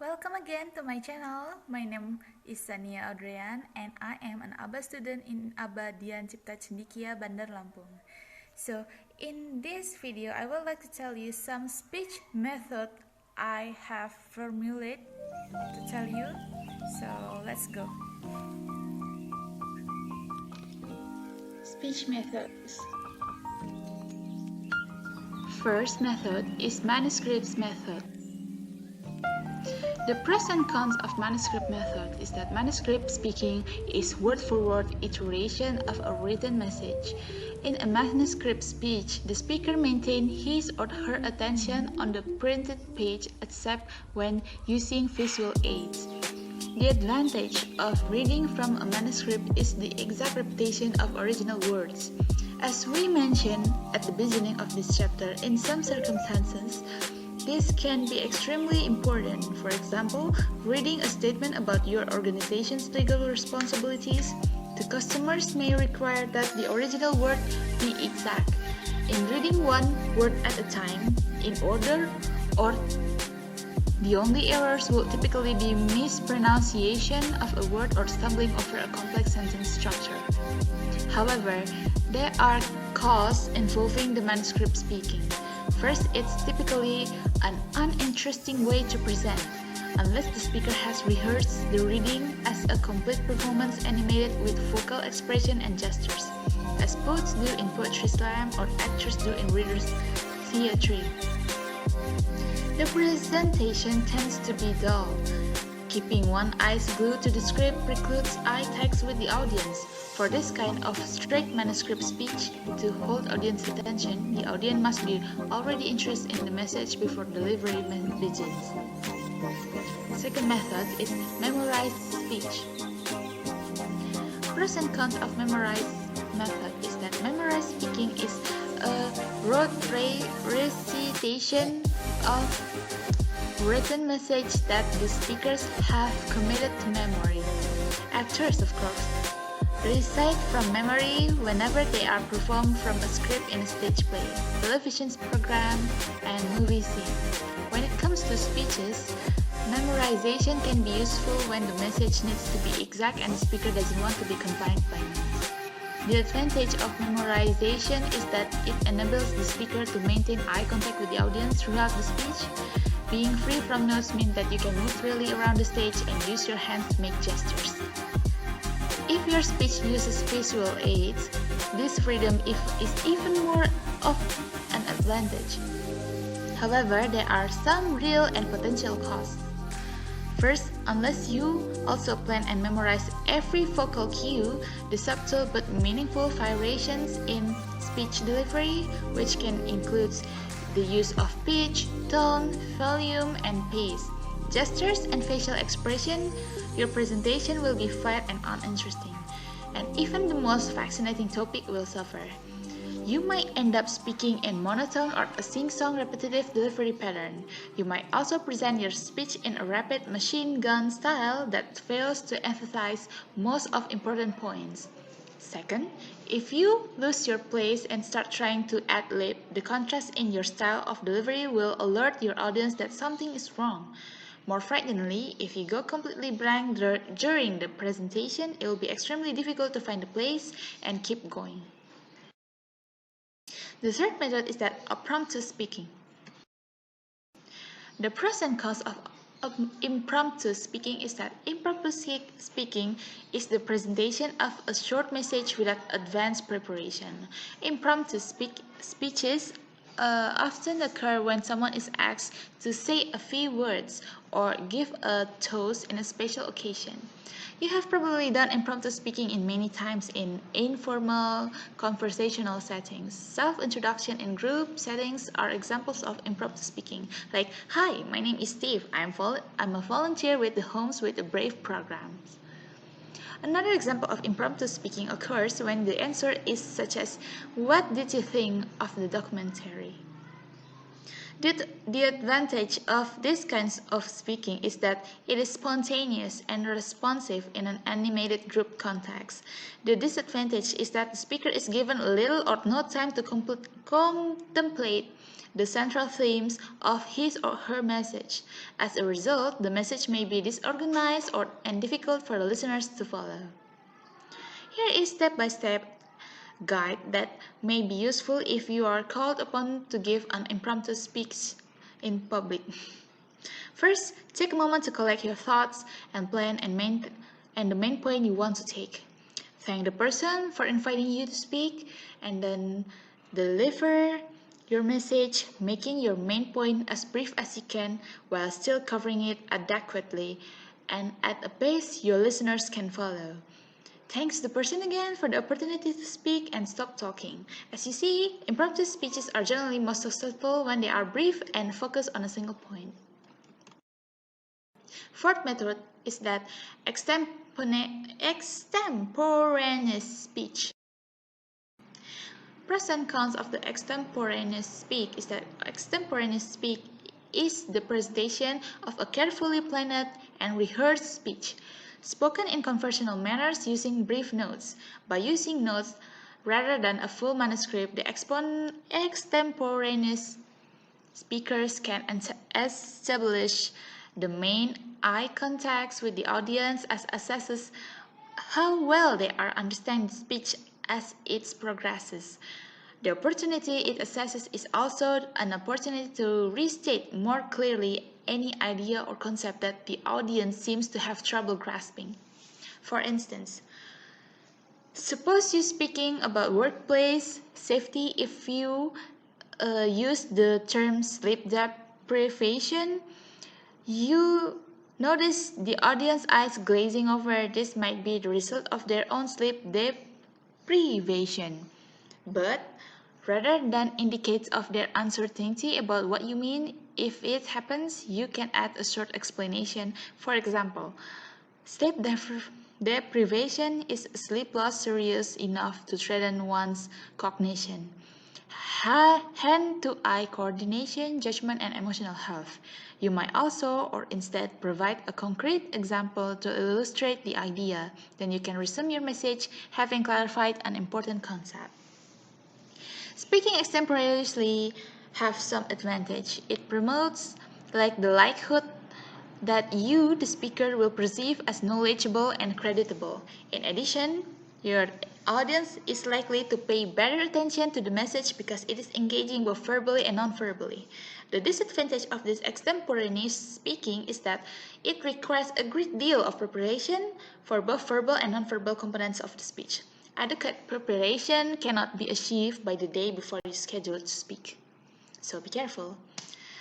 Welcome again to my channel. My name is Sania Adrian and I am an ABA student in ABA Dian Cipta Cendekia, Bandar Lampung. So in this video, I would like to tell you some speech method I have formulated to tell you. So let's go. Speech methods. First method is Manuscript Method. The pros and cons of Manuscript Method is that manuscript speaking is word-for-word iteration of a written message. In a manuscript speech, the speaker maintains his or her attention on the printed page except when using visual aids. The advantage of reading from a manuscript is the exact repetition of original words. As we mentioned at the beginning of this chapter, in some circumstances, this can be extremely important. For example, reading a statement about your organization's legal responsibilities. The customers may require that the original word be exact. In reading one word at a time, in order, or the only errors will typically be mispronunciation of a word or stumbling over a complex sentence structure. However, there are costs involving the manuscript speaking. First, it's typically an uninteresting way to present, unless the speaker has rehearsed the reading as a complete performance animated with vocal expression and gestures, as poets do in poetry slam or actors do in readers' theatre. The presentation tends to be dull. Keeping one eye glued to the script precludes eye contact with the audience. For this kind of straight manuscript speech, to hold audience attention, the audience must be already interested in the message before delivery begins. Second method is memorized speech. Pros and cons of memorized method is that memorized speaking is a rote recitation of written message that the speakers have committed to memory. Actors, of course, recite from memory whenever they are performed from a script in a stage play, television program, and movie scene. When it comes to speeches, memorization can be useful when the message needs to be exact and the speaker doesn't want to be confined by notes. The advantage of memorization is that it enables the speaker to maintain eye contact with the audience throughout the speech. Being free from notes means that you can move freely around the stage and use your hands to make gestures. If your speech uses visual aids, this freedom is even more of an advantage. However, there are some real and potential costs. First, unless you also plan and memorize every vocal cue, the subtle but meaningful variations in speech delivery, which can include the use of pitch, tone, volume, and pace, gestures, and facial expression, your presentation will be flat and uninteresting, and even the most fascinating topic will suffer. You might end up speaking in monotone or a sing-song repetitive delivery pattern. You might also present your speech in a rapid machine gun style that fails to emphasize most of important points. Second, if you lose your place and start trying to ad-lib, the contrast in your style of delivery will alert your audience that something is wrong. More frighteningly, if you go completely blank during the presentation, it will be extremely difficult to find a place and keep going. The third method is that impromptu speaking. The pros and cons of impromptu speaking is that impromptu speaking is the presentation of a short message without advanced preparation. Impromptu speeches often occur when someone is asked to say a few words or give a toast in a special occasion. You have probably done impromptu speaking in many times in informal, conversational settings. Self-introduction in group settings are examples of impromptu speaking, like, "Hi, my name is Steve. I'm a volunteer with the Homes with a Brave program." Another example of impromptu speaking occurs when the answer is such as, "What did you think of the documentary?" The advantage of this kind of speaking is that it is spontaneous and responsive in an animated group context. The disadvantage is that the speaker is given little or no time to contemplate the central themes of his or her message. As a result, the message may be disorganized and difficult for the listeners to follow. Here is step-by-step guide that may be useful if you are called upon to give an impromptu speech in public. First, take a moment to collect your thoughts and plan and the main point you want to take. Thank the person for inviting you to speak and then deliver your message, making your main point as brief as you can while still covering it adequately and at a pace your listeners can follow. Thanks the person again for the opportunity to speak and stop talking. As you see, impromptu speeches are generally most successful when they are brief and focus on a single point. Fourth method is that extemporaneous speech. Pros and cons of the extemporaneous speak is that extemporaneous speak is the presentation of a carefully planned and rehearsed speech, spoken in conversational manners using brief notes. By using notes rather than a full manuscript, the extemporaneous speakers can establish the main eye contact with the audience as assesses how well they are understanding speech as it progresses. The opportunity it assesses is also an opportunity to restate more clearly any idea or concept that the audience seems to have trouble grasping. For instance, suppose you're speaking about workplace safety. If you use the term sleep deprivation, you notice the audience eyes glazing over. This might be the result of their own sleep deprivation. But rather than indicates of their uncertainty about what you mean, if it happens, you can add a short explanation. For example, sleep deprivation is sleep loss serious enough to threaten one's cognition, hand-to-eye coordination, judgment, and emotional health. You might also or instead provide a concrete example to illustrate the idea. Then you can resume your message having clarified an important concept. Speaking extemporaneously have some advantage. It promotes the likelihood that you, the speaker, will perceive as knowledgeable and creditable. In addition, your audience is likely to pay better attention to the message because it is engaging both verbally and non-verbally. The disadvantage of this extemporaneous speaking is that it requires a great deal of preparation for both verbal and non-verbal components of the speech. Adequate preparation cannot be achieved by the day before you schedule to speak. So be careful.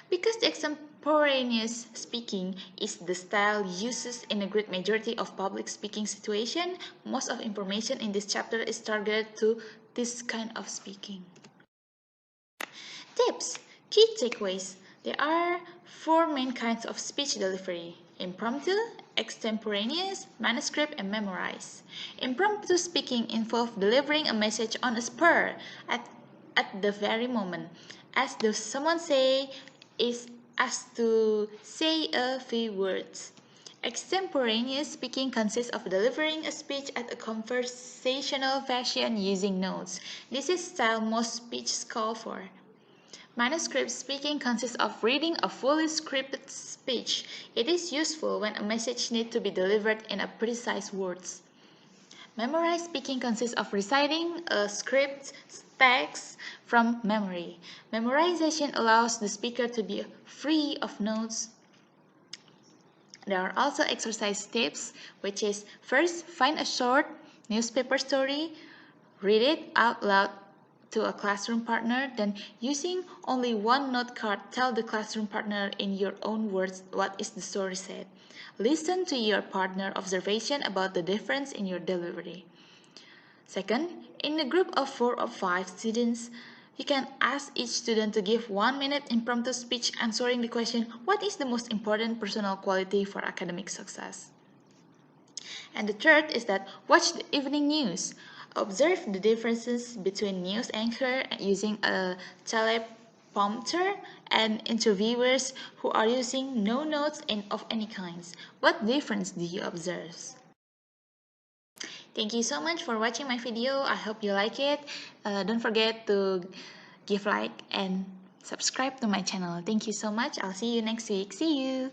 Because the extemporaneous speaking is the style used in a great majority of public speaking situations, most of information in this chapter is targeted to this kind of speaking. Tips. Key takeaways. There are four main kinds of speech delivery: impromptu, extemporaneous, manuscript, and memorize. Impromptu speaking involves delivering a message on a spur at the very moment. As the someone say is asked to say a few words. Extemporaneous speaking consists of delivering a speech at a conversational fashion using notes. This is style most speeches call for. Manuscript speaking consists of reading a fully scripted speech. It is useful when a message needs to be delivered in a precise words. Memorized speaking consists of reciting a script text from memory. Memorization allows the speaker to be free of notes. There are also exercise tips, which is first, find a short newspaper story, read it out loud to a classroom partner, then using only one note card, tell the classroom partner in your own words what is the story said. Listen to your partner's observation about the difference in your delivery. Second, in a group of 4 or 5 students, you can ask each student to give 1-minute impromptu speech answering the question, what is the most important personal quality for academic success? And the third is that watch the evening news. Observe the differences between news anchor using a teleprompter and interviewers who are using no notes of any kinds. What difference do you observe? Thank you so much for watching my video. I hope you like it. Don't forget to give like and subscribe to my channel. Thank you so much. I'll see you next week. See you!